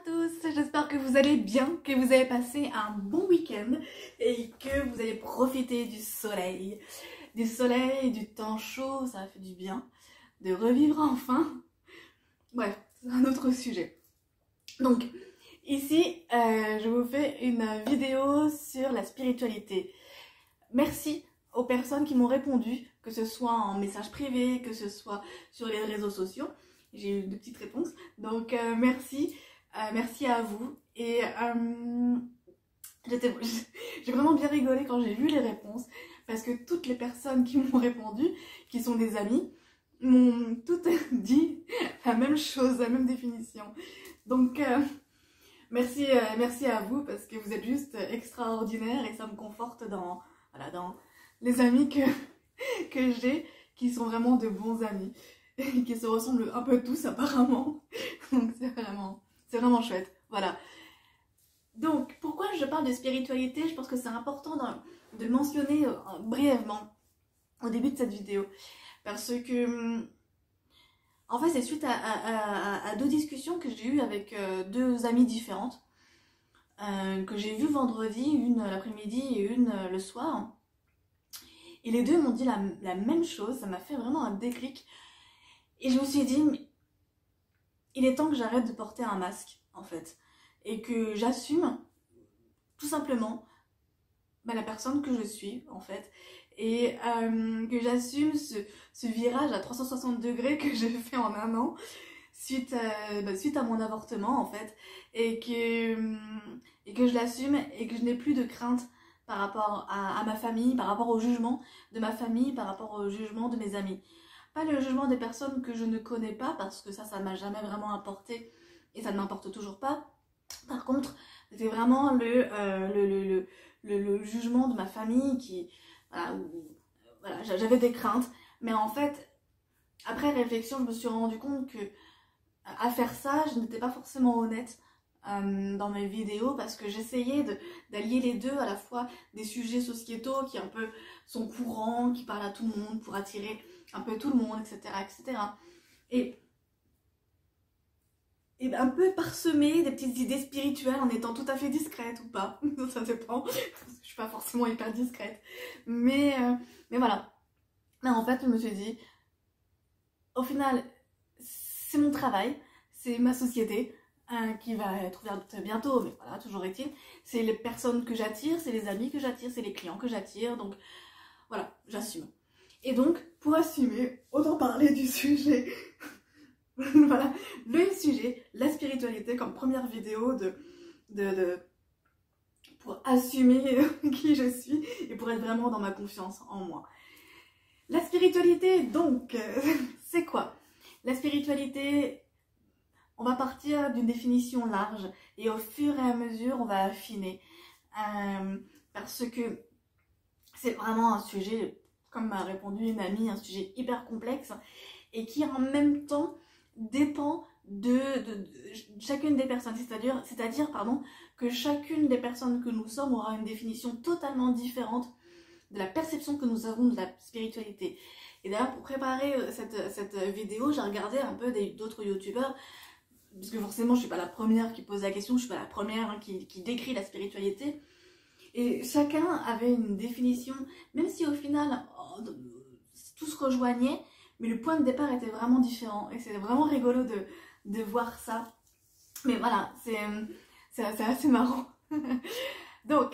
tous, j'espère que vous allez bien, que vous avez passé un bon week-end et que vous allez profiter du soleil, du temps chaud, ça a fait du bien, de revivre enfin. Bref, c'est un autre sujet. Donc, ici, je vous fais une vidéo sur la spiritualité. Merci aux personnes qui m'ont répondu, que ce soit en message privé, que ce soit sur les réseaux sociaux. J'ai eu de petites réponses, donc merci à vous. Et j'ai vraiment bien rigolé quand j'ai vu les réponses, parce que toutes les personnes qui m'ont répondu, qui sont des amis, m'ont toutes dit la même chose, la même définition. Donc merci à vous, parce que vous êtes juste extraordinaires et ça me conforte dans les amis que j'ai, qui sont vraiment de bons amis, et qui se ressemblent un peu tous apparemment. Donc c'est vraiment chouette. Voilà. Donc pourquoi je parle de spiritualité? Je pense que c'est important de le mentionner brièvement au début de cette vidéo. Parce que en fait c'est suite à deux discussions que j'ai eues avec deux amies différentes. Que j'ai vues vendredi, une l'après-midi et une le soir. Et les deux m'ont dit la même chose, ça m'a fait vraiment un déclic. Et je me suis dit, il est temps que j'arrête de porter un masque, en fait. Et que j'assume, tout simplement, la personne que je suis, en fait. Et que j'assume ce virage à 360 degrés que j'ai fait en un an, suite à mon avortement, en fait. Et que je l'assume et que je n'ai plus de crainte par rapport à ma famille, par rapport au jugement de ma famille, par rapport au jugement de mes amis. Pas le jugement des personnes que je ne connais pas, parce que ça m'a jamais vraiment importé et ça ne m'importe toujours pas. Par contre, c'était vraiment le jugement de ma famille qui... Voilà, j'avais des craintes. Mais en fait, après réflexion, je me suis rendu compte que à faire ça, je n'étais pas forcément honnête dans mes vidéos, parce que j'essayais d'allier les deux, à la fois des sujets sociétaux qui un peu sont courants, qui parlent à tout le monde pour attirer un peu tout le monde, etc. etc. Et un peu parsemer des petites idées spirituelles en étant tout à fait discrète ou pas, ça dépend, je suis pas forcément hyper discrète, mais voilà. Mais en fait je me suis dit, au final c'est mon travail, c'est ma société, qui va être ouverte bientôt, mais voilà, toujours est-il, c'est les personnes que j'attire, c'est les amis que j'attire, c'est les clients que j'attire, donc voilà, j'assume. Et donc, pour assumer, autant parler du sujet, voilà, le sujet, la spiritualité, comme première vidéo pour assumer qui je suis et pour être vraiment dans ma confiance en moi. La spiritualité, donc, c'est quoi? La spiritualité... On va partir d'une définition large et au fur et à mesure, on va affiner. Parce que c'est vraiment un sujet, comme m'a répondu une amie, un sujet hyper complexe et qui en même temps dépend de chacune des personnes. C'est-à-dire que chacune des personnes que nous sommes aura une définition totalement différente de la perception que nous avons de la spiritualité. Et d'ailleurs, pour préparer cette vidéo, j'ai regardé un peu d'autres youtubeurs, parce que forcément je suis pas la première qui pose la question, je suis pas la première qui décrit la spiritualité, et chacun avait une définition, même si au final tout se rejoignait, mais le point de départ était vraiment différent, et c'est vraiment rigolo de voir ça. Mais voilà, c'est assez marrant. Donc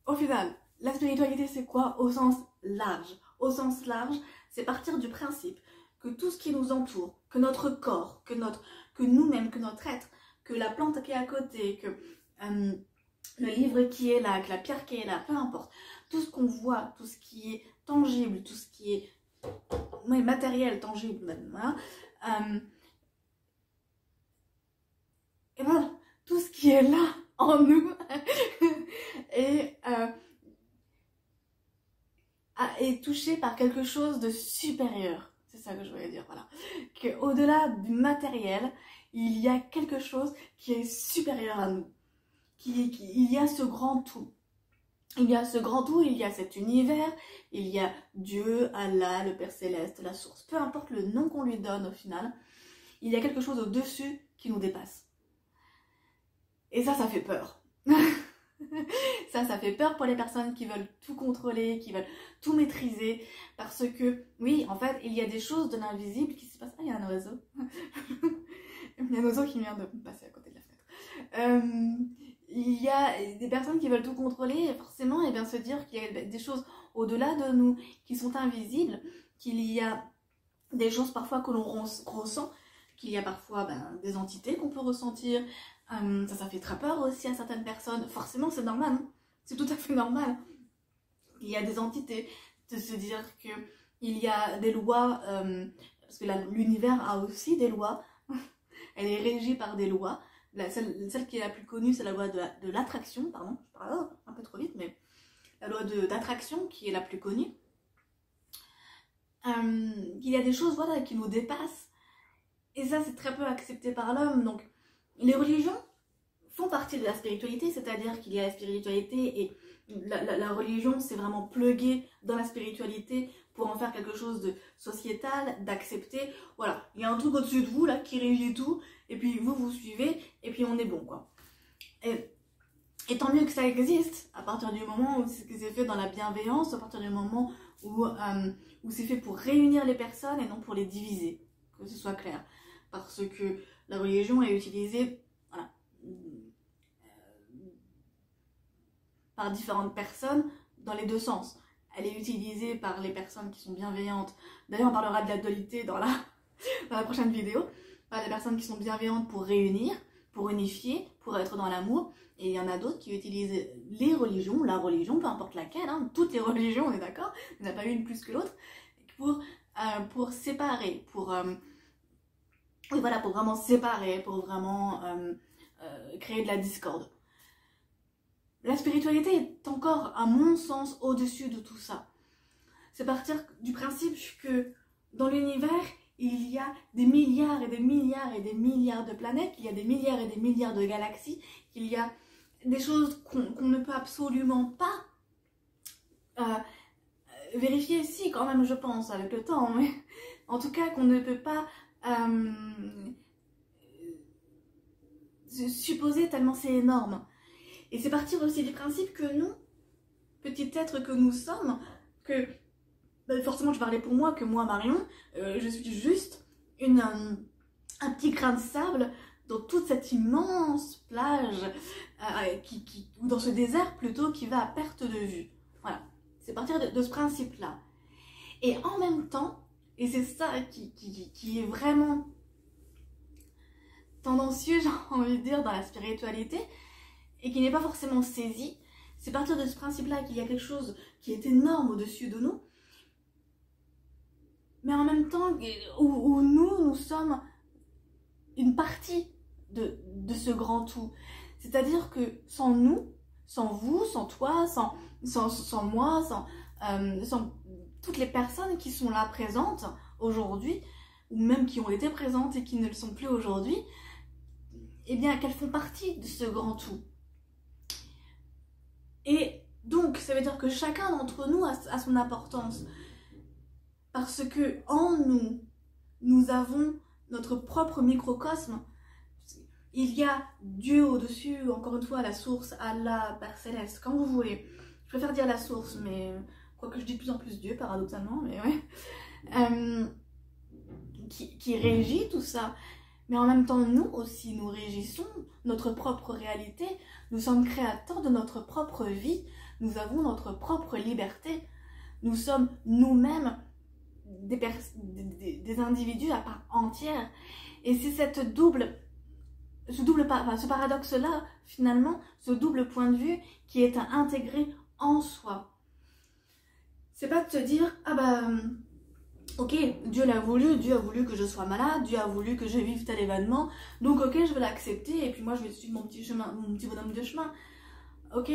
au final, la spiritualité c'est quoi au sens large? Au sens large, c'est partir du principe que tout ce qui nous entoure, que notre corps, que nous-mêmes, que notre être, que la plante qui est à côté, que le livre qui est là, que la pierre qui est là, peu importe, tout ce qu'on voit, tout ce qui est tangible, tout ce qui est matériel, tangible même, voilà, et voilà, tout ce qui est là en nous est touché par quelque chose de supérieur. C'est ça que je voulais dire, voilà. Qu'au-delà du matériel, il y a quelque chose qui est supérieur à nous. Il y a ce grand tout. Il y a ce grand tout, il y a cet univers, il y a Dieu, Allah, le Père Céleste, la source. Peu importe le nom qu'on lui donne au final, il y a quelque chose au-dessus qui nous dépasse. Et ça fait peur. Ça fait peur pour les personnes qui veulent tout contrôler, qui veulent tout maîtriser. Parce que, oui, en fait, il y a des choses de l'invisible qui se passent. Ah, il y a un oiseau. Il y a un oiseau qui vient de passer à côté de la fenêtre. Il y a des personnes qui veulent tout contrôler et forcément, eh bien, se dire qu'il y a des choses au-delà de nous qui sont invisibles, qu'il y a des choses parfois que l'on ressent, qu'il y a parfois des entités qu'on peut ressentir. Ça fait très peur aussi à certaines personnes. Forcément, c'est normal, hein, c'est tout à fait normal. Il y a des entités, de se dire qu'il y a des lois, parce que l'univers a aussi des lois, elle est régie par des lois. Celle qui est la plus connue, c'est la loi de l'attraction, pardon, je parle un peu trop vite, mais la loi d'attraction qui est la plus connue. Il y a des choses, voilà, qui nous dépassent. Et ça, c'est très peu accepté par l'homme. Donc, les religions font partie de la spiritualité, c'est-à-dire qu'il y a la spiritualité et la religion, c'est vraiment plugué dans la spiritualité pour en faire quelque chose de sociétal, d'accepter. Voilà, il y a un truc au-dessus de vous, là, qui régit tout, et puis vous suivez, et puis on est bon, quoi. Et tant mieux que ça existe, à partir du moment où c'est fait dans la bienveillance, à partir du moment où c'est fait pour réunir les personnes et non pour les diviser, que ce soit clair. Parce que la religion est utilisée, voilà, par différentes personnes dans les deux sens. Elle est utilisée par les personnes qui sont bienveillantes. D'ailleurs, on parlera de la dualité dans la prochaine vidéo. Par les personnes qui sont bienveillantes pour réunir, pour unifier, pour être dans l'amour. Et il y en a d'autres qui utilisent les religions, la religion, peu importe laquelle, hein, toutes les religions, on est d'accord, il n'y en a pas une plus que l'autre, pour séparer, oui, voilà, pour vraiment séparer, pour vraiment créer de la discorde. La spiritualité est encore, à mon sens, au-dessus de tout ça. C'est partir du principe que dans l'univers, il y a des milliards et des milliards et des milliards de planètes, qu'il y a des milliards et des milliards de galaxies, qu'il y a des choses qu'on ne peut absolument pas vérifier, si quand même je pense avec le temps, mais en tout cas qu'on ne peut pas supposer tellement c'est énorme. Et c'est partir aussi du principe que nous, petits êtres que nous sommes, que forcément je parlais pour moi, que moi Marion, je suis juste un petit grain de sable dans toute cette immense plage, ou dans ce désert plutôt, qui va à perte de vue. Voilà, c'est partir de ce principe-là. Et en même temps, et c'est ça qui est vraiment tendancieux, j'ai envie de dire, dans la spiritualité, et qui n'est pas forcément saisi, c'est partir de ce principe-là qu'il y a quelque chose qui est énorme au-dessus de nous, mais en même temps où nous sommes une partie de ce grand tout. C'est-à-dire que sans nous, sans vous, sans toi, sans moi, sans toutes les personnes qui sont là présentes aujourd'hui, ou même qui ont été présentes et qui ne le sont plus aujourd'hui, eh bien qu'elles font partie de ce grand tout. Et donc, ça veut dire que chacun d'entre nous a son importance. Parce que en nous, nous avons notre propre microcosme. Il y a Dieu au-dessus, encore une fois, la source, Allah, Père Céleste, quand vous voulez. Je préfère dire la source, mais quoique je dis de plus en plus Dieu, paradoxalement, mais ouais. Qui régit tout ça. Mais en même temps, nous aussi, nous régissons notre propre réalité. Nous sommes créateurs de notre propre vie. Nous avons notre propre liberté. Nous sommes nous-mêmes des individus à part entière. Et c'est ce paradoxe-là, finalement, ce double point de vue qui est à intégrer en soi. C'est pas de se dire, ah bah, ok, Dieu l'a voulu, Dieu a voulu que je sois malade, Dieu a voulu que je vive tel événement, donc ok, je vais l'accepter, et puis moi je vais suivre mon petit chemin, mon petit bonhomme de chemin. Ok,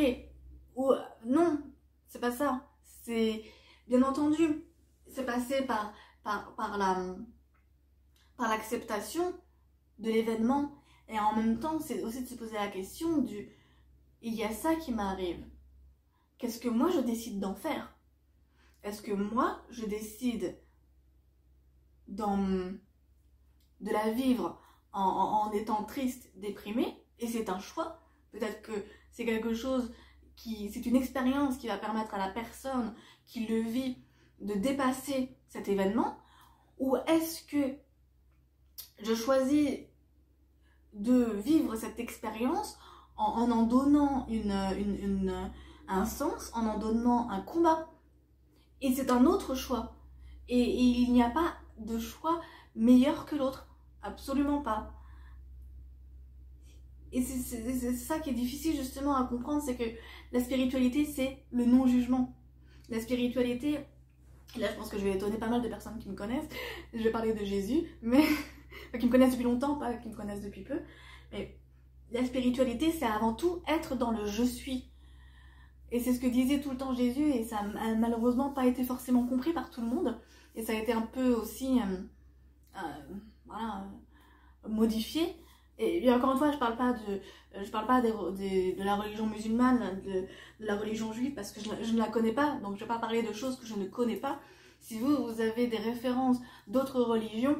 ou non, c'est pas ça. C'est, bien entendu, c'est passé par l'acceptation de l'événement, et en même temps, c'est aussi de se poser la question du, il y a ça qui m'arrive. Qu'est-ce que moi je décide d'en faire? Est-ce que moi je décide de la vivre en étant triste, déprimé, et c'est un choix. Peut-être que c'est quelque chose c'est une expérience qui va permettre à la personne qui le vit de dépasser cet événement, ou est-ce que je choisis de vivre cette expérience en donnant un sens, en donnant un combat. Et c'est un autre choix. Et il n'y a pas de choix meilleur que l'autre. Absolument pas. Et c'est ça qui est difficile justement à comprendre, c'est que la spiritualité, c'est le non-jugement. La spiritualité, là je pense que je vais étonner pas mal de personnes qui me connaissent, je vais parler de Jésus, mais qui me connaissent depuis longtemps, pas qui me connaissent depuis peu, mais la spiritualité, c'est avant tout être dans le « je suis ». Et c'est ce que disait tout le temps Jésus, et ça n'a malheureusement pas été forcément compris par tout le monde, et ça a été un peu aussi voilà, modifié. Et encore une fois, je parle pas de la religion musulmane, de la religion juive, parce que je ne la connais pas, donc je ne vais pas parler de choses que je ne connais pas. Si vous avez des références d'autres religions,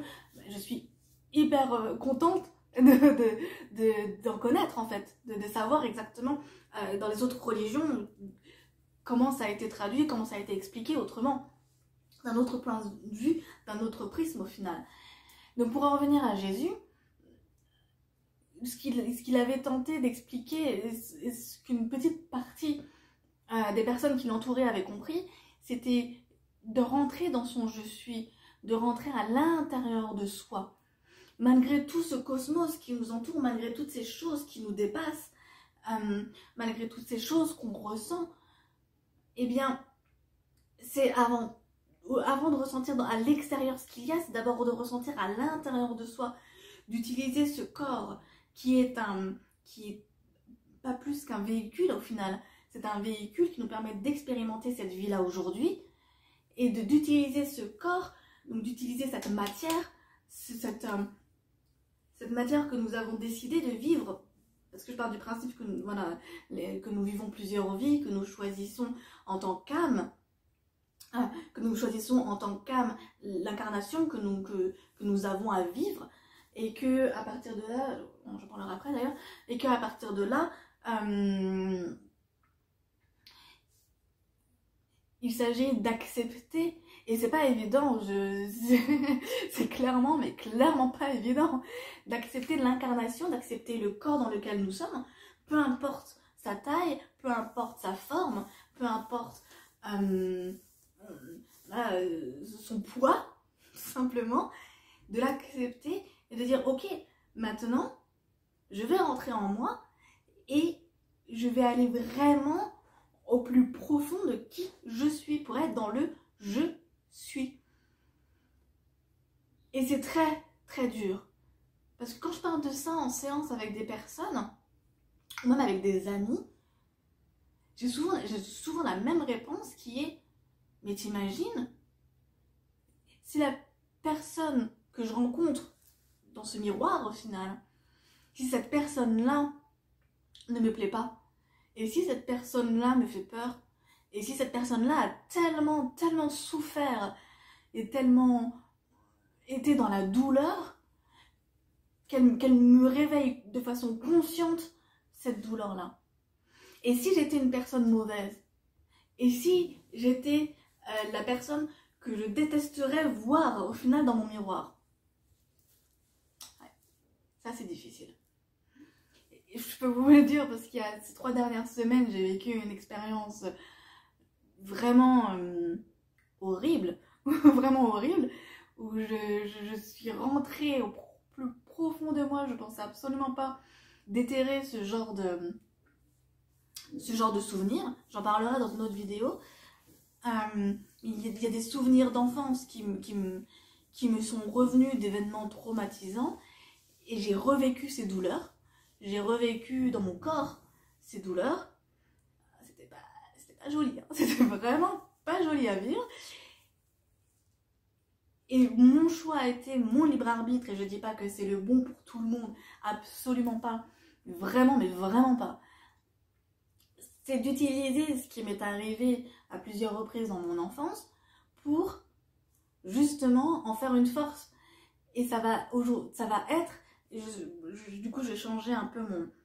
je suis hyper contente d'en connaître en fait, de savoir exactement dans les autres religions comment ça a été traduit, comment ça a été expliqué autrement, d'un autre point de vue, d'un autre prisme au final. Donc pour en revenir à Jésus, ce qu'il avait tenté d'expliquer, et ce qu'une petite partie des personnes qui l'entouraient avaient compris, c'était de rentrer dans son « je suis », de rentrer à l'intérieur de soi. Malgré tout ce cosmos qui nous entoure, malgré toutes ces choses qui nous dépassent, malgré toutes ces choses qu'on ressent, eh bien, c'est avant de ressentir à l'extérieur ce qu'il y a, c'est d'abord de ressentir à l'intérieur de soi, d'utiliser ce corps qui est pas plus qu'un véhicule au final. C'est un véhicule qui nous permet d'expérimenter cette vie-là aujourd'hui et d'utiliser ce corps, donc d'utiliser cette matière, cette matière que nous avons décidé de vivre. Parce que je pars du principe que, voilà, que nous vivons plusieurs vies, que nous choisissons en tant qu'âme, l'incarnation que nous avons à vivre, et que à partir de là, j'en parlerai après d'ailleurs, et qu'à partir de là, il s'agit d'accepter, et c'est pas évident, c'est clairement, mais clairement pas évident, d'accepter l'incarnation, d'accepter le corps dans lequel nous sommes, peu importe sa taille, peu importe sa forme, peu importe son poids, tout simplement, de l'accepter et de dire ok, maintenant je vais rentrer en moi et je vais aller vraiment au plus profond de qui je suis pour être dans le je suis. Et c'est très très dur, parce que quand je parle de ça en séance avec des personnes, même avec des amis, j'ai souvent la même réponse qui est mais t'imagines si la personne que je rencontre dans ce miroir au final, si cette personne-là ne me plaît pas, et si cette personne-là me fait peur, et si cette personne-là a tellement, tellement souffert et tellement été dans la douleur, qu'elle me réveille de façon consciente cette douleur-là. Et si j'étais une personne mauvaise, et si j'étais la personne que je détesterais voir au final dans mon miroir, ouais, ça c'est difficile. Et je peux vous le dire parce qu'il y a ces 3 dernières semaines, j'ai vécu une expérience vraiment horrible, vraiment horrible, où je suis rentrée au plus profond de moi. Je pensais absolument pas déterrer ce genre de souvenirs. J'en parlerai dans une autre vidéo. Il y a des souvenirs d'enfance qui me sont revenus d'événements traumatisants, et j'ai revécu ces douleurs. J'ai revécu dans mon corps ces douleurs. C'était pas joli, hein. C'était vraiment pas joli à vivre. Et mon choix a été mon libre arbitre, et je dis pas que c'est le bon pour tout le monde, absolument pas, vraiment, mais vraiment pas. C'est d'utiliser ce qui m'est arrivé à plusieurs reprises dans mon enfance pour justement en faire une force. Et ça va être Du coup, j'ai changé un peu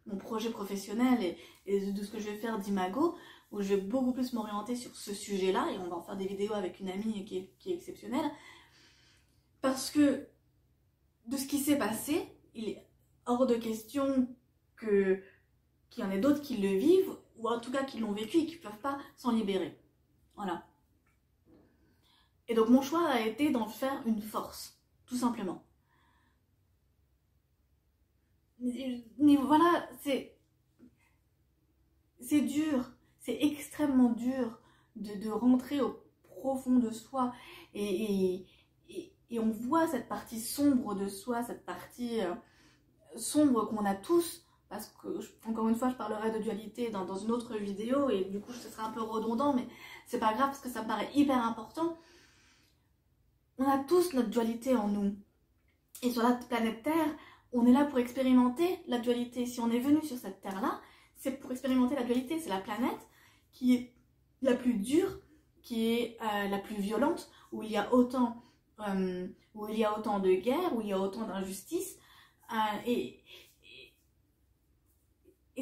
mon projet professionnel et de ce que je vais faire d'Imago, où je vais beaucoup plus m'orienter sur ce sujet-là, et on va en faire des vidéos avec une amie qui est exceptionnelle, parce que de ce qui s'est passé, il est hors de question qu'il y en ait d'autres qui le vivent, ou en tout cas qui l'ont vécu et qui ne peuvent pas s'en libérer. Voilà. Et donc mon choix a été d'en faire une force, tout simplement. Mais voilà, c'est dur, c'est extrêmement dur de rentrer au profond de soi et on voit cette partie sombre de soi, cette partie sombre qu'on a tous, parce que, encore une fois, je parlerai de dualité dans une autre vidéo et du coup ce sera un peu redondant, mais c'est pas grave parce que ça me paraît hyper important. On a tous notre dualité en nous. Et sur la planète Terre, on est là pour expérimenter la dualité. Si on est venu sur cette Terre-là, c'est pour expérimenter la dualité. C'est la planète qui est la plus dure, qui est la plus violente, où il y a autant de guerres, où il y a autant d'injustices. Et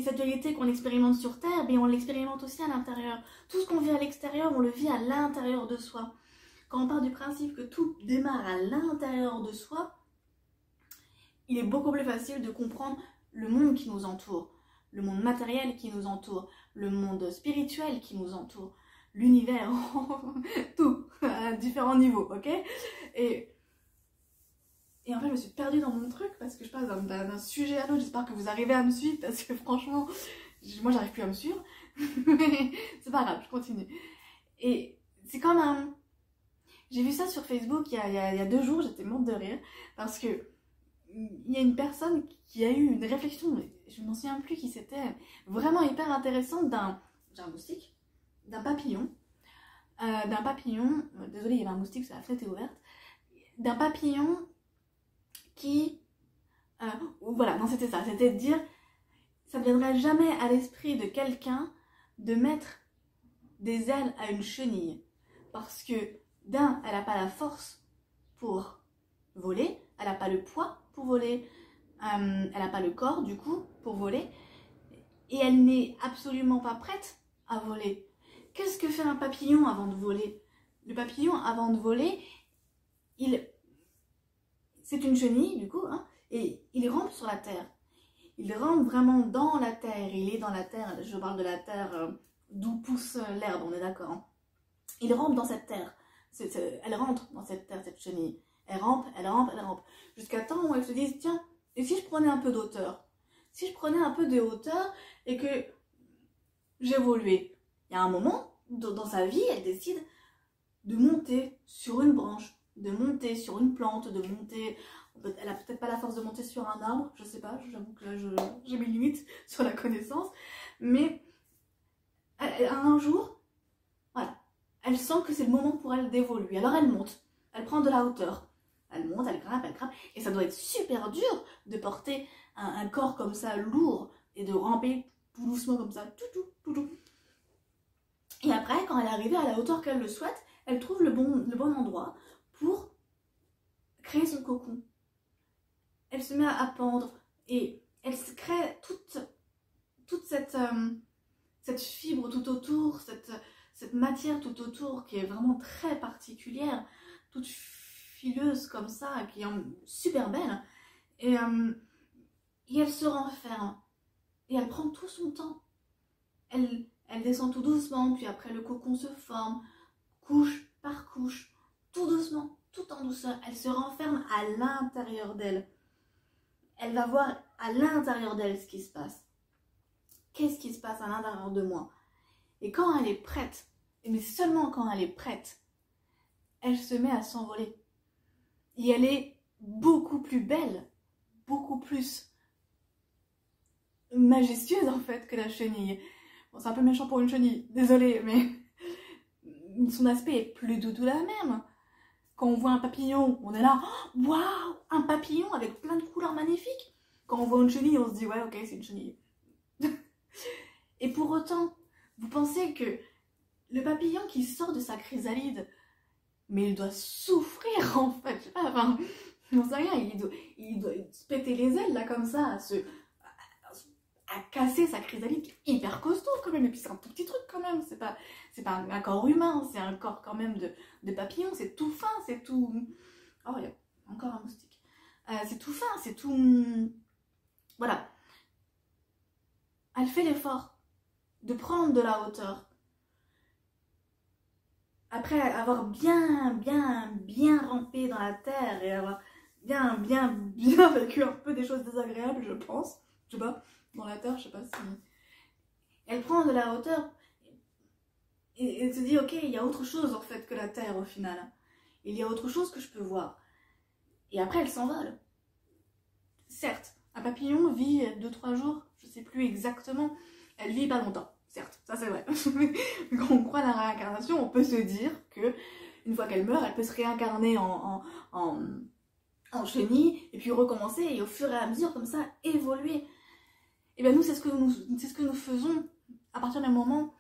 cette dualité qu'on expérimente sur Terre, on l'expérimente aussi à l'intérieur. Tout ce qu'on vit à l'extérieur, on le vit à l'intérieur de soi. Quand on part du principe que tout démarre à l'intérieur de soi, il est beaucoup plus facile de comprendre le monde qui nous entoure, le monde matériel qui nous entoure, le monde spirituel qui nous entoure, l'univers, tout, à différents niveaux, ok? Et en fait, je me suis perdue dans mon truc parce que je passe d'un sujet à l'autre. J'espère que vous arrivez à me suivre parce que franchement, moi, j'arrive plus à me suivre. Mais c'est pas grave, je continue. Et c'est comme un... J'ai vu ça sur Facebook il y a 2 jours, j'étais morte de rire parce que il y a une personne qui a eu une réflexion, je ne m'en souviens plus qui c'était, vraiment hyper intéressante d'un moustique, d'un papillon, désolée, il y avait un moustique, la fenêtre est ouverte, d'un papillon qui, voilà, non c'était ça, c'était de dire, ça ne viendrait jamais à l'esprit de quelqu'un de mettre des ailes à une chenille, parce que d'un, elle n'a pas la force pour voler, elle n'a pas le poids pour voler, elle n'a pas le corps du coup pour voler, et elle n'est absolument pas prête à voler. Qu'est-ce que fait un papillon avant de voler? Le papillon avant de voler, c'est une chenille du coup, hein, et il rampe sur la terre. Il rampe vraiment dans la terre, il est dans la terre, je parle de la terre d'où pousse l'herbe, on est d'accord, hein. Il rampe dans cette terre, elle rentre dans cette terre, cette chenille. Elle rampe, jusqu'à temps où elle se dise, tiens, et si je prenais un peu d'auteur? Si je prenais un peu de hauteur et que j'évoluais? Il y a un moment, dans sa vie, elle décide de monter sur une branche, de monter sur une plante, de monter... Elle a peut-être pas la force de monter sur un arbre, je sais pas, j'avoue que là, j'ai mes limites sur la connaissance, mais un jour, voilà, elle sent que c'est le moment pour elle d'évoluer, alors elle monte, elle prend de la hauteur. Elle monte, elle grimpe, et ça doit être super dur de porter un corps comme ça, lourd, et de ramper tout doucement comme ça, tout. Et après, quand elle est arrivée à la hauteur qu'elle le souhaite, elle trouve le bon endroit pour créer son cocon. Elle se met à pendre, et elle se crée toute cette fibre tout autour, cette matière tout autour, qui est vraiment très particulière, toute fileuse comme ça, qui est super belle, et elle se renferme, et elle prend tout son temps, elle descend tout doucement, puis après le cocon se forme, couche par couche, tout doucement, tout en douceur, elle se renferme à l'intérieur d'elle, elle va voir à l'intérieur d'elle ce qui se passe, qu'est-ce qui se passe à l'intérieur de moi, et quand elle est prête, mais seulement quand elle est prête, elle se met à s'envoler. Et elle est beaucoup plus belle, beaucoup plus majestueuse en fait que la chenille. Bon, c'est un peu méchant pour une chenille, désolée, mais son aspect est plus du tout la même. Quand on voit un papillon, on est là, waouh, un papillon avec plein de couleurs magnifiques. Quand on voit une chenille, on se dit, ouais, ok, c'est une chenille. Et pour autant, vous pensez que le papillon qui sort de sa chrysalide, mais il doit souffrir en fait, je sais pas, enfin, j'en sais rien, il doit se péter les ailes là comme ça, à casser sa chrysalide qui est hyper costaud quand même, et puis c'est un tout petit truc quand même, c'est pas un corps humain, c'est un corps quand même de papillon, c'est tout fin, c'est tout... Oh, il y a encore un moustique. C'est tout fin, c'est tout... Voilà. Elle fait l'effort de prendre de la hauteur. Après avoir bien rampé dans la terre et avoir bien vécu un peu des choses désagréables, je pense. Je sais pas, dans la terre, je sais pas si... Elle prend de la hauteur et se dit, ok, il y a autre chose en fait que la terre au final. Il y a autre chose que je peux voir. Et après, elle s'envole. Certes, un papillon vit 2-3 jours, je sais plus exactement. Elle vit pas longtemps, certes, ça c'est vrai. Quand on croit à la réincarnation, on peut se dire que une fois qu'elle meurt, elle peut se réincarner en chenille et puis recommencer et au fur et à mesure comme ça évoluer. Et bien nous, c'est ce que nous faisons à partir du moment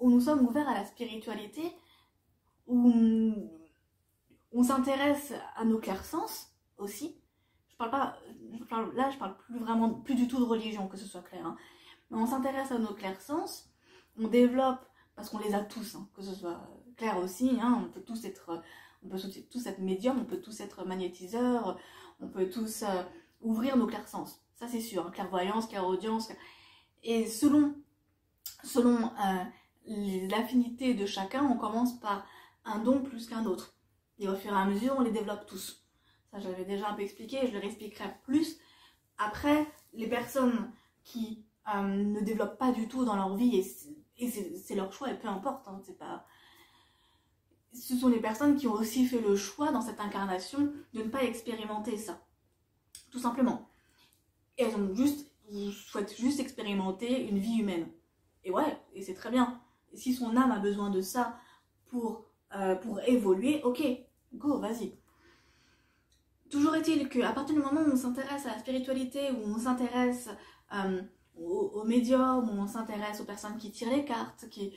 où nous sommes ouverts à la spiritualité, où on s'intéresse à nos clairsens aussi. Je parle plus du tout de religion, que ce soit clair. Hein. Mais on s'intéresse à nos clairsens, on développe, parce qu'on les a tous, hein, que ce soit clair aussi, hein, on peut tous être médium, on peut tous être magnétiseurs, on peut tous ouvrir nos clairsens. Ça c'est sûr, hein, clairvoyance, clairaudience. Et selon l'affinité de chacun, on commence par un don plus qu'un autre. Et au fur et à mesure, on les développe tous. Ça, je l'avais déjà un peu expliqué, je le réexpliquerai plus. Après, les personnes qui ne développent pas du tout dans leur vie, et c'est leur choix, et peu importe, hein, c'est pas... Ce sont les personnes qui ont aussi fait le choix dans cette incarnation de ne pas expérimenter ça. Tout simplement. Et elles souhaitent juste expérimenter une vie humaine. Et ouais, et c'est très bien. Et si son âme a besoin de ça pour évoluer, ok, go, vas-y. Toujours est-il qu'à partir du moment où on s'intéresse à la spiritualité, où on s'intéresse aux médiums, où on s'intéresse aux personnes qui tirent les cartes, qui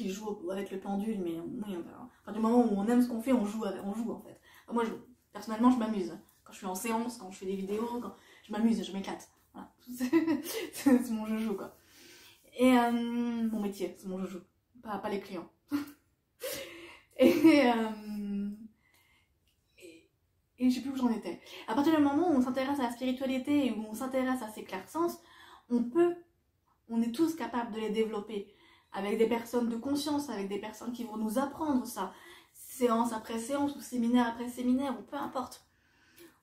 jouent avec le pendule, mais oui, à partir du moment où on aime ce qu'on fait, on joue en fait. Moi, personnellement, je m'amuse. Quand je suis en séance, quand je fais des vidéos, je m'amuse, je m'éclate. Voilà. C'est mon joujou, quoi. Et mon métier, c'est mon joujou. Pas les clients. Et je sais plus où j'en étais. À partir du moment où on s'intéresse à la spiritualité et où on s'intéresse à ces clairsens, on est tous capables de les développer avec des personnes de conscience, avec des personnes qui vont nous apprendre ça, séance après séance ou séminaire après séminaire ou peu importe,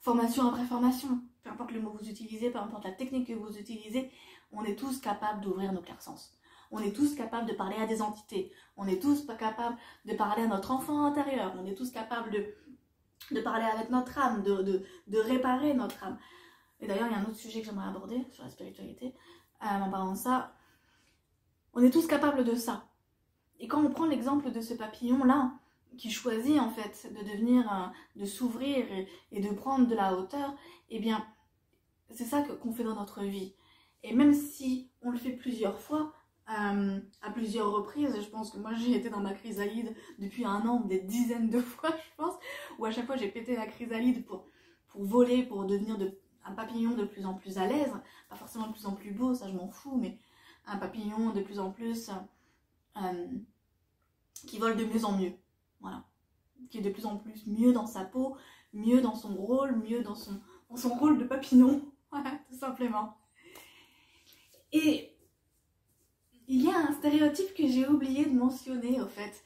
formation après formation, peu importe le mot que vous utilisez, peu importe la technique que vous utilisez, on est tous capables d'ouvrir nos clairsens. On est tous capables de parler à des entités. On est tous capables de parler à notre enfant intérieur. On est tous capables de parler avec notre âme, de réparer notre âme. Et d'ailleurs, il y a un autre sujet que j'aimerais aborder sur la spiritualité. En parlant de ça, on est tous capables de ça. Et quand on prend l'exemple de ce papillon-là, qui choisit en fait de s'ouvrir et de prendre de la hauteur, eh bien, c'est ça qu'on fait dans notre vie. Et même si on le fait plusieurs fois, à plusieurs reprises, je pense que moi j'ai été dans ma chrysalide depuis 1 an, des dizaines de fois je pense, où à chaque fois j'ai pété la chrysalide pour voler, pour devenir un papillon de plus en plus à l'aise, pas forcément de plus en plus beau, ça je m'en fous, mais un papillon de plus en plus qui vole de mieux en mieux, voilà, qui est de plus en plus mieux dans sa peau, mieux dans son rôle, mieux dans son rôle de papillon, voilà, tout simplement. Et il y a un stéréotype que j'ai oublié de mentionner, au fait.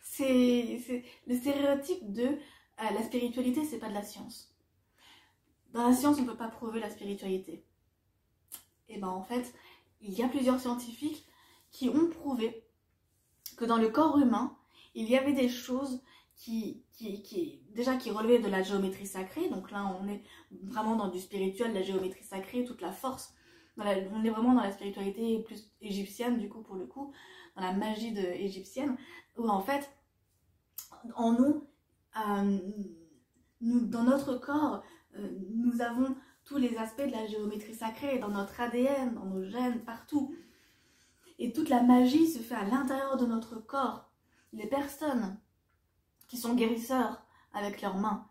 C'est le stéréotype de la spiritualité, c'est pas de la science. Dans la science, on ne peut pas prouver la spiritualité. Et ben en fait, il y a plusieurs scientifiques qui ont prouvé que dans le corps humain, il y avait des choses qui relevaient de la géométrie sacrée. Donc là, on est vraiment dans du spirituel, la géométrie sacrée, toute la force. On est vraiment dans la spiritualité plus égyptienne, du coup, pour le coup, dans la magie égyptienne, où en fait, en nous, dans notre corps, nous avons tous les aspects de la géométrie sacrée, dans notre ADN, dans nos gènes, partout. Et toute la magie se fait à l'intérieur de notre corps. les personnes qui sont guérisseurs avec leurs mains,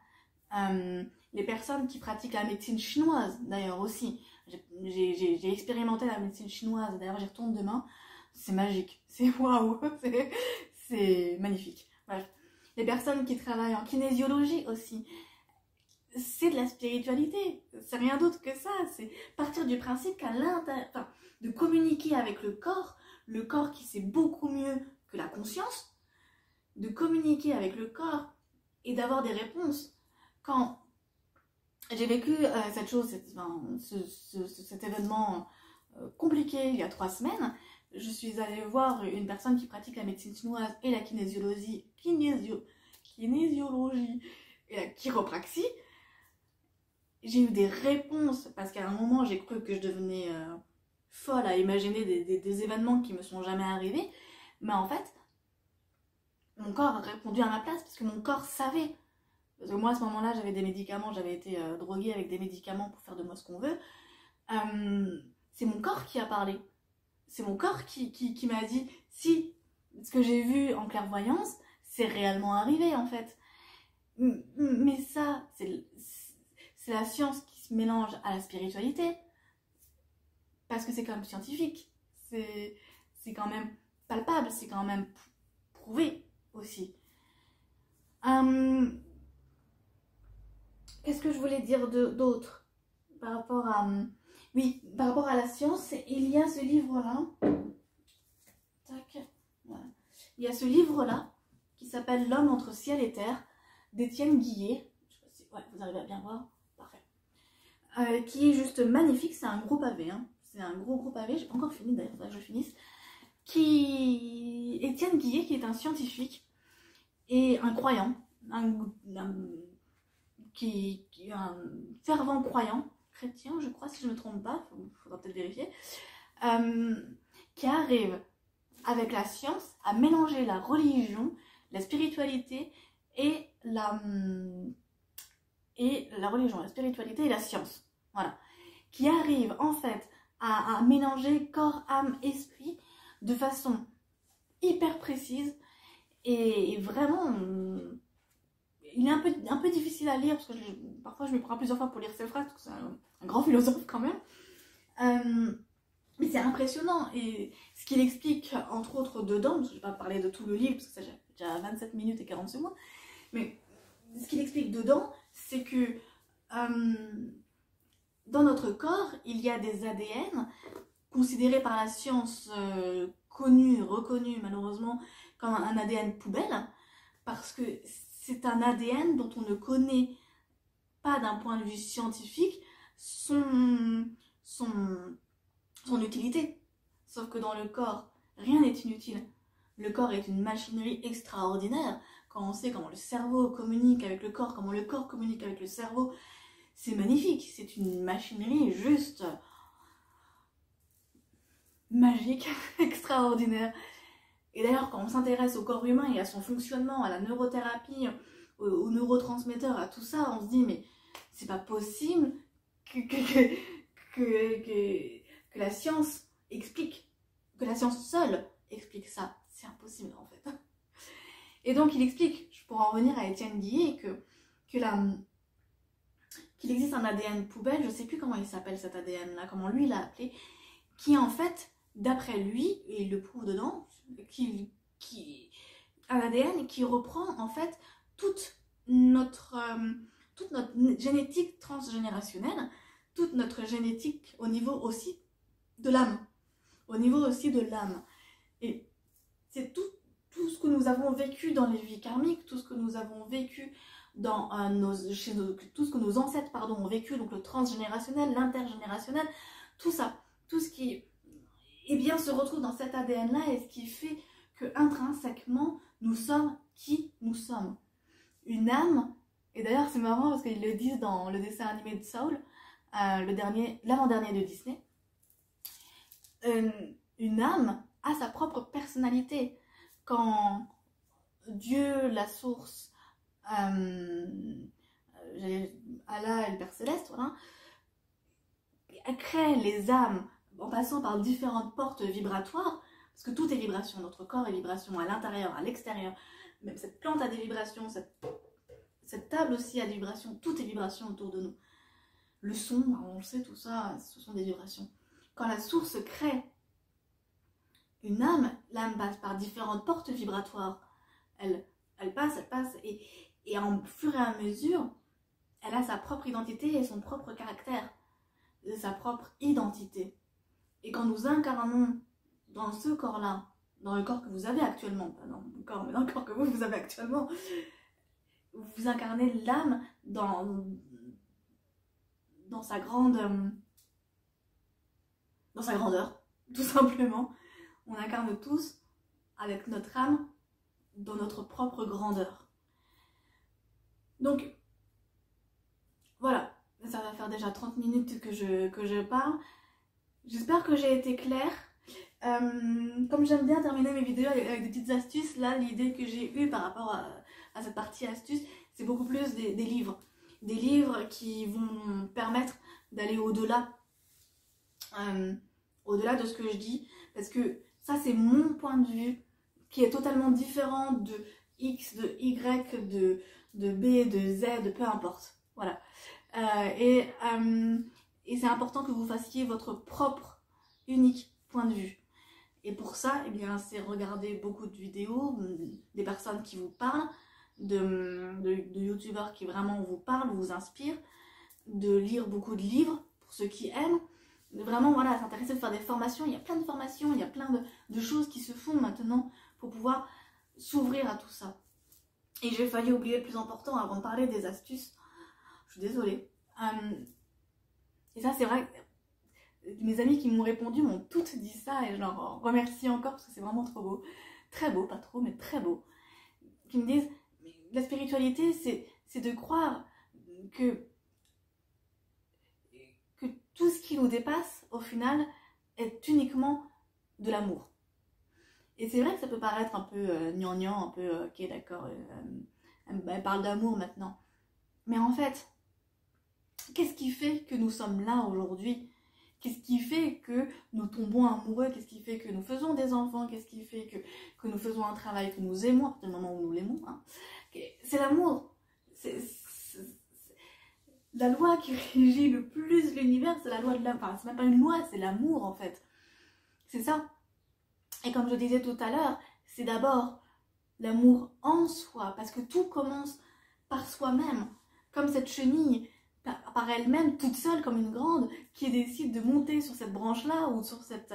les personnes qui pratiquent la médecine chinoise d'ailleurs aussi. J'ai expérimenté la médecine chinoise, d'ailleurs j'y retourne demain, c'est magique, c'est waouh, c'est magnifique. Bref, les personnes qui travaillent en kinésiologie aussi, c'est de la spiritualité, c'est rien d'autre que ça, c'est partir du principe qu'à l'intérieur, enfin, de communiquer avec le corps qui sait beaucoup mieux que la conscience, de communiquer avec le corps et d'avoir des réponses. Quand j'ai vécu cette chose, cet événement compliqué il y a 3 semaines, je suis allée voir une personne qui pratique la médecine chinoise et la kinésiologie et la chiropraxie. J'ai eu des réponses parce qu'à un moment j'ai cru que je devenais folle à imaginer des événements qui me sont jamais arrivés, mais en fait mon corps a répondu à ma place parce que mon corps savait. Parce que moi à ce moment-là j'avais des médicaments, j'avais été droguée avec des médicaments pour faire de moi ce qu'on veut. C'est mon corps qui a parlé. C'est mon corps qui m'a dit si ce que j'ai vu en clairvoyance c'est réellement arrivé en fait. Mais ça c'est la science qui se mélange à la spiritualité. Parce que c'est quand même scientifique. C'est quand même palpable, c'est quand même prouvé aussi. Qu'est-ce que je voulais dire d'autre par rapport à... Oui, par rapport à la science, il y a ce livre-là. Tac. Voilà. Il y a ce livre-là qui s'appelle L'homme entre ciel et terre d'Étienne Guillet. Je sais pas si... Ouais, vous arrivez à bien voir. Parfait. Qui est juste magnifique. C'est un gros pavé. Hein. C'est un gros pavé. J'ai pas encore fini d'ailleurs, il faudrait que je finisse. Étienne Guillet, qui est un scientifique et un croyant, qui est un fervent croyant, chrétien, je crois, si je ne me trompe pas, il faudra peut-être vérifier, qui arrive avec la science à mélanger la religion, la spiritualité et la spiritualité et la science. Voilà. Qui arrive en fait à mélanger corps, âme, esprit de façon hyper précise et vraiment il est un peu difficile à lire parce que parfois je me prends plusieurs fois pour lire ses phrases parce que c'est un grand philosophe quand même, mais c'est impressionnant. Et ce qu'il explique entre autres dedans, parce que je ne vais pas parler de tout le livre parce que ça j'ai déjà 27 minutes et 40 secondes, mais ce qu'il explique dedans c'est que dans notre corps il y a des ADN considérés par la science connu, reconnu malheureusement comme un ADN poubelle, parce que c'est un ADN dont on ne connaît pas d'un point de vue scientifique son utilité. Sauf que dans le corps, rien n'est inutile. Le corps est une machinerie extraordinaire. Quand on sait comment le cerveau communique avec le corps, comment le corps communique avec le cerveau, c'est magnifique. C'est une machinerie juste magique, extraordinaire. Et d'ailleurs, quand on s'intéresse au corps humain et à son fonctionnement, à la neurothérapie, aux neurotransmetteurs, à tout ça, on se dit, mais c'est pas possible que la science explique, que la science seule explique ça. C'est impossible, en fait. Et donc, il explique, pour en revenir à Étienne Guillet, qu'il existe un ADN poubelle, je sais plus comment il s'appelle cet ADN-là, comment lui l'a appelé, qui en fait, d'après lui, et il le prouve dedans, un ADN qui reprend en fait toute notre génétique transgénérationnelle, toute notre génétique au niveau aussi de l'âme. Et c'est tout ce que nous avons vécu dans les vies karmiques, tout ce que nous avons vécu dans tout ce que nos ancêtres ont vécu, donc le transgénérationnel, l'intergénérationnel, tout ça, tout ce qui se retrouve dans cet ADN-là et ce qui fait que intrinsèquement nous sommes qui nous sommes. Une âme, et d'ailleurs c'est marrant parce qu'ils le disent dans le dessin animé de Soul, l'avant-dernier de Disney, une âme a sa propre personnalité. Quand Dieu, la source, Allah et le Père Céleste, voilà, crée les âmes en passant par différentes portes vibratoires, parce Parce que tout est vibration, notre corps est vibration à l'intérieur, à l'extérieur. Même cette plante a des vibrations, cette table aussi a des vibrations, tout est vibration autour de nous. Le son, on le sait, tout ça, ce sont des vibrations. Quand la source crée une âme, l'âme passe par différentes portes vibratoires. Elle passe, et en fur et à mesure, elle a sa propre identité et son propre caractère, sa propre identité. Et quand nous incarnons dans ce corps-là, dans le corps que vous avez actuellement, pas dans mon corps, mais dans le corps que vous avez actuellement, vous incarnez l'âme dans sa grandeur, tout simplement. On incarne tous avec notre âme dans notre propre grandeur. Donc, voilà, ça va faire déjà 30 minutes que je parle. J'espère que j'ai été claire. Comme j'aime bien terminer mes vidéos avec des petites astuces, là, l'idée que j'ai eue par rapport à cette partie astuce, c'est beaucoup plus des livres. Des livres qui vont permettre d'aller au-delà de ce que je dis. Parce que ça, c'est mon point de vue qui est totalement différent de X, de Y, de B, de Z, peu importe. Voilà. Et c'est important que vous fassiez votre propre, unique point de vue. Et pour ça, eh bien, c'est regarder beaucoup de vidéos, des personnes qui vous parlent, de youtubeurs qui vraiment vous parlent, vous inspirent, de lire beaucoup de livres pour ceux qui aiment, de vraiment voilà, s'intéresser, de faire des formations. Il y a plein de formations, il y a plein de choses qui se font maintenant pour pouvoir s'ouvrir à tout ça. Et j'ai failli oublier le plus important avant de parler des astuces. Je suis désolée. Et ça, c'est vrai que mes amis qui m'ont répondu m'ont toutes dit ça et je leur remercie encore parce que c'est vraiment trop beau. Très beau, pas trop, mais très beau. Qui me disent, la spiritualité, c'est de croire que tout ce qui nous dépasse, au final, est uniquement de l'amour. Et c'est vrai que ça peut paraître un peu gnangnan, un peu, ok, d'accord, elle parle d'amour maintenant. Mais en fait, qu'est-ce qui fait que nous sommes là aujourd'hui? Qu'est-ce qui fait que nous tombons amoureux? Qu'est-ce qui fait que nous faisons des enfants? Qu'est-ce qui fait que nous faisons un travail que nous aimons à partir du moment où nous l'aimons, hein? C'est l'amour. La loi qui régit le plus l'univers, c'est la loi de l'amour. Enfin, c'est même pas une loi, c'est l'amour en fait. C'est ça. Et comme je disais tout à l'heure, c'est d'abord l'amour en soi, parce que tout commence par soi-même. Comme cette chenille, par elle-même, toute seule comme une grande, qui décide de monter sur cette branche-là, ou sur cette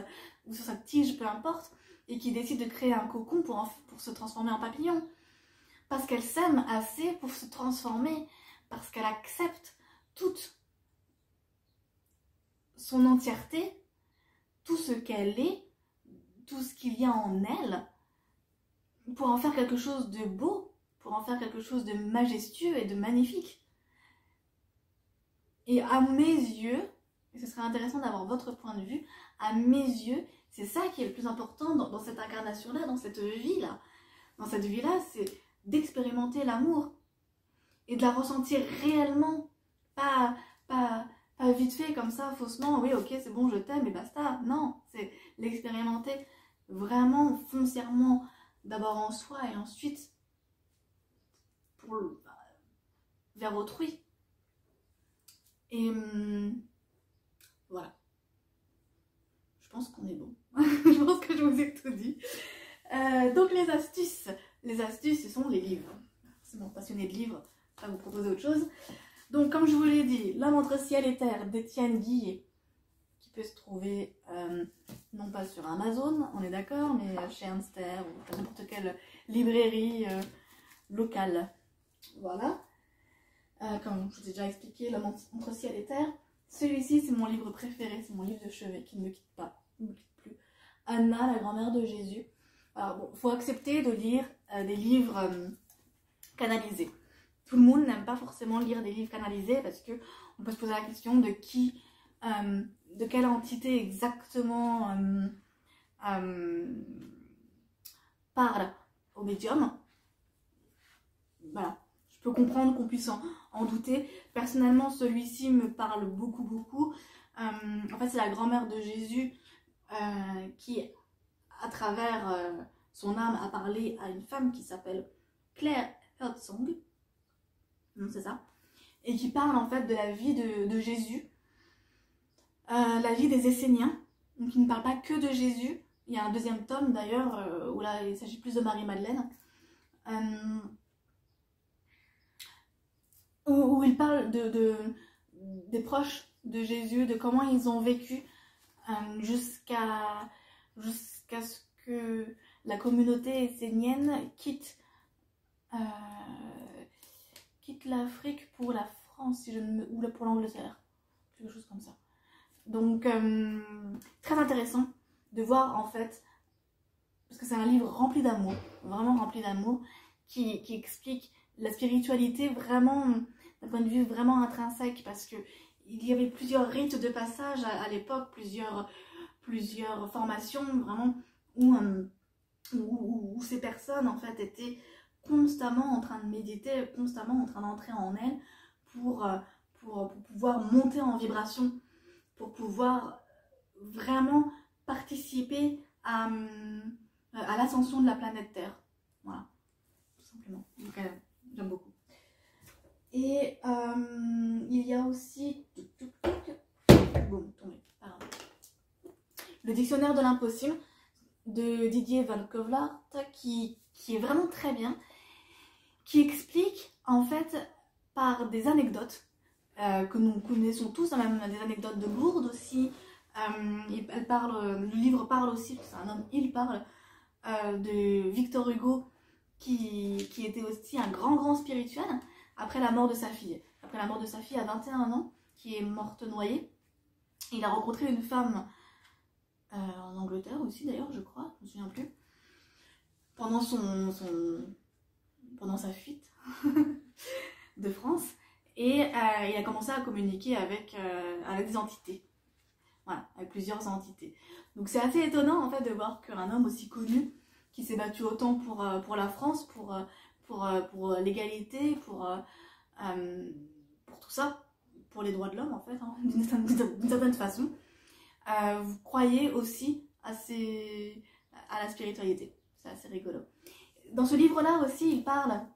tige, peu importe, et qui décide de créer un cocon pour se transformer en papillon. Parce qu'elle s'aime assez pour se transformer, parce qu'elle accepte toute son entièreté, tout ce qu'elle est, tout ce qu'il y a en elle, pour en faire quelque chose de beau, pour en faire quelque chose de majestueux et de magnifique. Et à mes yeux, et ce serait intéressant d'avoir votre point de vue, à mes yeux, c'est ça qui est le plus important dans cette incarnation-là, dans cette vie-là. Dans cette vie-là, c'est d'expérimenter l'amour et de la ressentir réellement, pas vite fait comme ça, faussement, oui, ok, c'est bon, je t'aime et basta. Non, c'est l'expérimenter vraiment foncièrement, d'abord en soi et ensuite vers autrui. Et voilà. Je pense qu'on est bon. Je pense que je vous ai tout dit. Donc les astuces, ce sont les livres. C'est bon, passionné de livres, pas vous proposer autre chose. Donc comme je vous l'ai dit, L'homme entre ciel et terre d'Étienne Guillet, qui peut se trouver non pas sur Amazon, on est d'accord, mais chez Hamster ou n'importe quelle librairie locale. Voilà. Comme je vous ai déjà expliqué, L'homme entre ciel et terre. Celui-ci, c'est mon livre préféré, c'est mon livre de chevet qui ne me quitte pas, ne me quitte plus. Anna, la grand-mère de Jésus. Alors bon, il faut accepter de lire des livres canalisés. Tout le monde n'aime pas forcément lire des livres canalisés parce que on peut se poser la question de qui, de quelle entité exactement parle au médium. Voilà. Je peux comprendre qu'on puisse en douter. Personnellement, celui-ci me parle beaucoup. En fait, c'est la grand-mère de Jésus qui à travers son âme, a parlé à une femme qui s'appelle Claire Herzog, c'est ça, et qui parle en fait de la vie de Jésus, la vie des Esséniens, donc il ne parle pas que de Jésus. Il y a un deuxième tome d'ailleurs, où là il s'agit plus de Marie-Madeleine, où il parle des proches de Jésus, de comment ils ont vécu jusqu'à ce que la communauté essénienne quitte l'Afrique pour la France, si je ne me... ou pour l'Angleterre, quelque chose comme ça. Donc très intéressant de voir en fait, parce que c'est un livre rempli d'amour, vraiment rempli d'amour, qui explique la spiritualité vraiment d'un point de vue vraiment intrinsèque, parce que il y avait plusieurs rites de passage à l'époque, plusieurs formations vraiment où ces personnes en fait étaient constamment en train de méditer, constamment en train d'entrer en elles pour pouvoir monter en vibration, pour pouvoir vraiment participer à l'ascension de la planète Terre. Voilà, tout simplement. Donc j'aime beaucoup. Et il y a aussi bon, tombé, pardon. Le dictionnaire de l'impossible de Didier Van Kovlart qui est vraiment très bien, qui explique en fait par des anecdotes que nous connaissons tous, même des anecdotes de Lourdes aussi. Le livre parle aussi, c'est un homme, il parle de Victor Hugo qui était aussi un grand spirituel après la mort de sa fille. Après la mort de sa fille à 21 ans, qui est morte noyée, il a rencontré une femme en Angleterre aussi d'ailleurs, je crois, je me souviens plus, pendant pendant sa fuite de France, et il a commencé à communiquer avec des entités. Voilà, avec plusieurs entités. Donc c'est assez étonnant en fait de voir qu'un homme aussi connu, qui s'est battu autant pour la France, pour l'égalité, pour tout ça, pour les droits de l'homme en fait, hein, d'une certaine façon, vous croyez aussi à la spiritualité. C'est assez rigolo. Dans ce livre-là aussi, il parle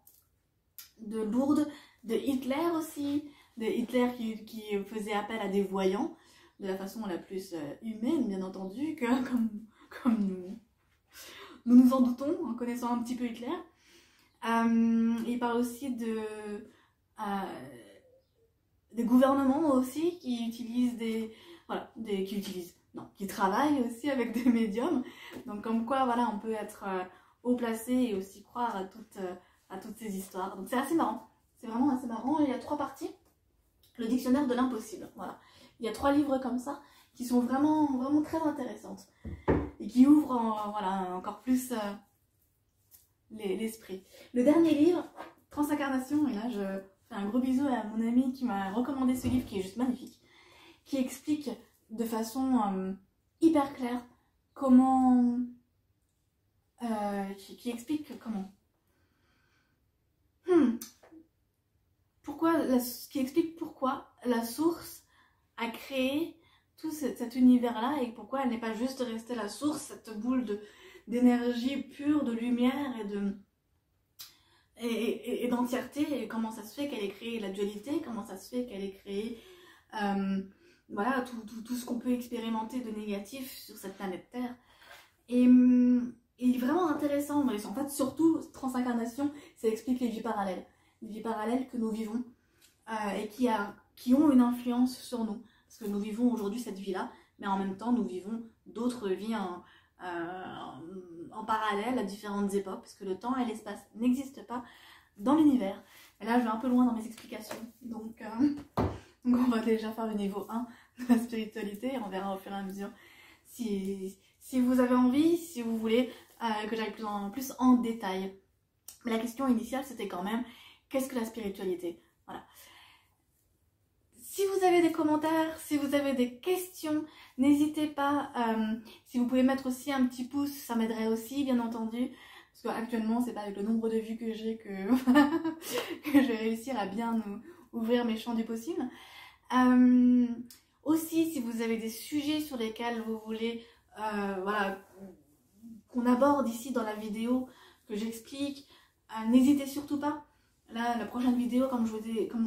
de Lourdes, de Hitler aussi, de Hitler qui faisait appel à des voyants, de la façon la plus humaine, bien entendu, comme nous en doutons, en connaissant un petit peu Hitler. Il parle aussi des gouvernements aussi qui utilisent qui travaillent aussi avec des médiums. Donc comme quoi, voilà, on peut être haut placé et aussi croire à toutes ces histoires. Donc c'est assez marrant, c'est vraiment assez marrant. Il y a 3 parties. Le dictionnaire de l'impossible, voilà. Il y a 3 livres comme ça qui sont vraiment très intéressantes et qui ouvrent encore plus l'esprit. Le dernier livre, Transincarnation, et là je fais un gros bisou à mon ami qui m'a recommandé ce livre qui est juste magnifique, qui explique de façon hyper claire comment qui explique comment qui explique pourquoi la source a créé tout cet univers-là et pourquoi elle n'est pas juste restée la source, cette boule d'énergie pure, de lumière et d'entièreté, et comment ça se fait qu'elle ait créé la dualité, comment ça se fait qu'elle ait créé voilà, tout ce qu'on peut expérimenter de négatif sur cette planète Terre. Et il est vraiment intéressant, mais en fait surtout Transincarnation, ça explique les vies parallèles que nous vivons et qui ont une influence sur nous. Parce que nous vivons aujourd'hui cette vie-là, mais en même temps nous vivons d'autres vies en parallèle à différentes époques, parce que le temps et l'espace n'existent pas dans l'univers. Et là je vais un peu loin dans mes explications, donc on va déjà faire le niveau 1 de la spiritualité, et on verra au fur et à mesure si vous avez envie, si vous voulez que j'aille plus en détail. Mais la question initiale c'était quand même, qu'est-ce que la spiritualité? Voilà. Si vous avez des commentaires, si vous avez des questions, n'hésitez pas. Si vous pouvez mettre aussi un petit pouce, ça m'aiderait aussi, bien entendu. Parce qu'actuellement, c'est pas avec le nombre de vues que j'ai que je vais réussir à bien ouvrir mes champs du possible. Aussi, si vous avez des sujets sur lesquels vous voulez qu'on aborde ici dans la vidéo, que j'explique, n'hésitez surtout pas. Là, la prochaine vidéo, comme je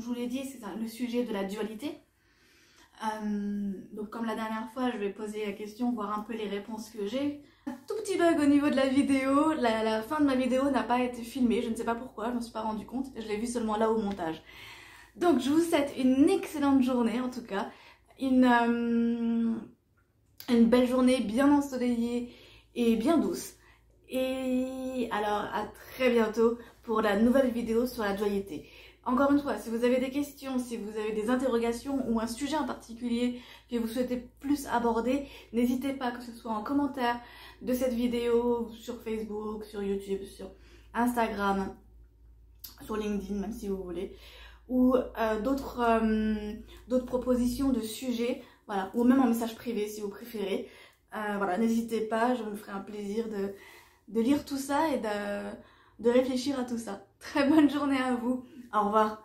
vous l'ai dit, c'est le sujet de la dualité. Donc comme la dernière fois, je vais poser la question, voir un peu les réponses que j'ai. Un tout petit bug au niveau de la vidéo, la fin de ma vidéo n'a pas été filmée, je ne sais pas pourquoi, je ne me suis pas rendu compte, je l'ai vu seulement là au montage. Donc je vous souhaite une excellente journée en tout cas, une belle journée bien ensoleillée et bien douce. Et alors à très bientôt pour la nouvelle vidéo sur la dualité. Encore une fois, si vous avez des questions, si vous avez des interrogations ou un sujet en particulier que vous souhaitez plus aborder, n'hésitez pas, que ce soit en commentaire de cette vidéo, sur Facebook, sur YouTube, sur Instagram, sur LinkedIn, même si vous voulez, ou d'autres propositions de sujets, voilà, ou même en message privé si vous préférez. Voilà, n'hésitez pas, je me ferai un plaisir de lire tout ça et de réfléchir à tout ça. Très bonne journée à vous. Au revoir.